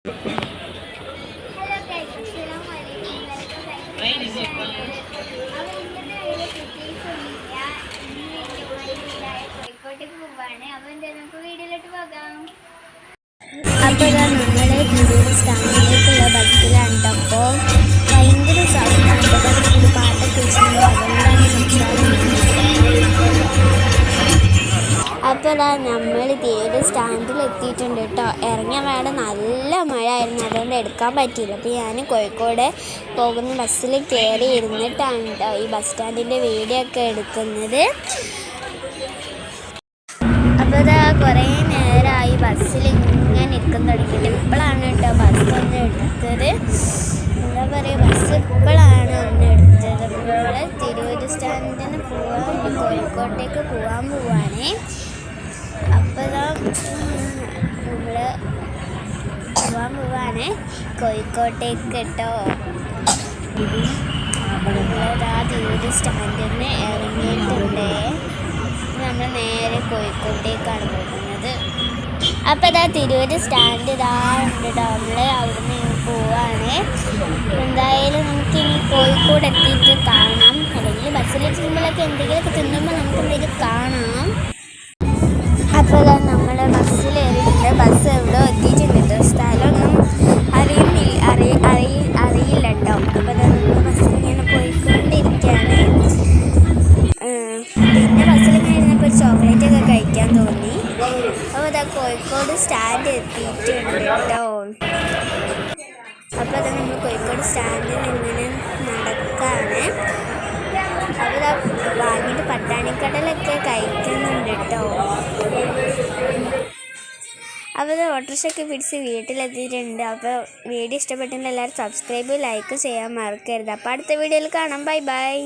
Hello guys, അസ്സലാമു അലൈക്കും. Welcome back to my channel. അപ്പോൾ ഇന്നത്തെ വീഡിയോ പ്രത്യേകിച്ചൊന്നുമില്ല. ഇന്ന് ജോലിയിലായ കോഴിക്കോട്ടേക്ക് പോവാണ്. അപ്പോൾ നമുക്ക് വീഡിയോയിലോട്ട് പോകാം. അപ്പോൾ നമ്മൾ തിരൂർ സ്റ്റാൻഡിലേക്കുള്ള ബസ്സിലാണ്. അപ്പോൾ ഭയങ്കര സൗണ്ടാണ്. ബസ്സിൽ പാട്ടൊക്കെ വെച്ചിട്ടുണ്ട്. അതുകൊണ്ടാണ് സംസാരം. അപ്പോൾ നമ്മൾ തിരൂർ സ്റ്റാൻഡിൽ എത്തിയിട്ടുണ്ട് കേട്ടോ. ഇറങ്ങിയ വേണം നല്ല മഴ ആയിരുന്നു, അതുകൊണ്ട് എടുക്കാൻ പറ്റിയില്ല. അപ്പോൾ ഞാൻ കോഴിക്കോട് പോകുന്ന ബസ്സിൽ കയറി ഇരുന്നിട്ടാണ് കേട്ടോ ഈ ബസ് സ്റ്റാൻഡിൻ്റെ വീഡിയോ ഒക്കെ എടുക്കുന്നത്. അപ്പോൾ ഇതാ കുറേ നേരമായി ബസ്സിൽ ഇങ്ങനെ നിൽക്കാൻ തുടങ്ങിയിട്ട്. ഇപ്പോഴാണ് കേട്ടോ ബസ് ഒന്ന് എടുത്തത്. എന്താ പറയുക, ബസ് ഇപ്പോഴാണ് ഒന്ന് എടുത്തത്. നമ്മൾ തിരൂർ സ്റ്റാൻഡിൽ നിന്ന് കോഴിക്കോട്ടേക്ക് പോകാൻ പോവാണേ. അപ്പോൾ നമ്മൾ പോവാണ് കോഴിക്കോട്ടേക്ക് കേട്ടോ. നമ്മളിതാ തിരൂർ സ്റ്റാൻഡിൽ നിന്ന് ഇറങ്ങിയിട്ടുണ്ട്. നമ്മൾ നേരെ കോഴിക്കോട്ടേക്കാണ് പോകുന്നത്. അപ്പോൾ ഇതാ തിരൂർ സ്റ്റാൻഡ് ഇതാ ഉണ്ട് കേട്ടോ. നമ്മൾ അവിടുന്ന് പോവാണ്. എന്തായാലും നമുക്കിനി കോഴിക്കോട് എത്തിയിട്ട് കാണാം. അല്ലെങ്കിൽ ബസ്സിലെത്തുമ്പോഴൊക്കെ എന്തെങ്കിലുമൊക്കെ തിന്നുമ്പോൾ നമുക്ക് എന്തെങ്കിലും കാണാം. അപ്പോൾ നമ്മൾ ബസ്സിലേറിയിട്ടുണ്ട്. ബസ് എവിടെ എത്തിയിട്ടുണ്ട് കേട്ടോ. സ്ഥലമൊന്നും അറിയില്ല കേട്ടോ. അപ്പോൾ നമ്മൾ ബസ്സിൽ ഇങ്ങനെ പോയിക്കൊണ്ടിരിക്കുകയാണ്. പിന്നെ ബസ്സിലിങ്ങനെ ഇരുന്നപ്പോൾ ഒരു ചോക്ലേറ്റൊക്കെ കഴിക്കാൻ തോന്നി. അപ്പോൾ അതാ കോഴിക്കോട് സ്റ്റാൻഡ് എത്തിയിട്ടുണ്ട് കേട്ടോ. അപ്പോൾ അത് നമ്മൾ കോഴിക്കോട് സ്റ്റാൻഡിൽ ഇങ്ങനെ നടക്കാണ്. അപ്പോൾ വാങ്ങിയിട്ട് പട്ടാണിക്കടലൊക്കെ കഴിക്കുന്നുണ്ട് കേട്ടോ. അപ്പോൾ ഓട്ടോറിക്ഷയൊക്കെ പിടിച്ച് വീട്ടിലെത്തിയിട്ടുണ്ട്. അപ്പോൾ വീഡിയോ ഇഷ്ടപ്പെട്ടെങ്കിൽ എല്ലാവരും സബ്സ്ക്രൈബ് ലൈക്ക് ചെയ്യാൻ മറക്കരുത്. അപ്പോൾ അടുത്ത വീഡിയോയിൽ കാണാം. Bye bye.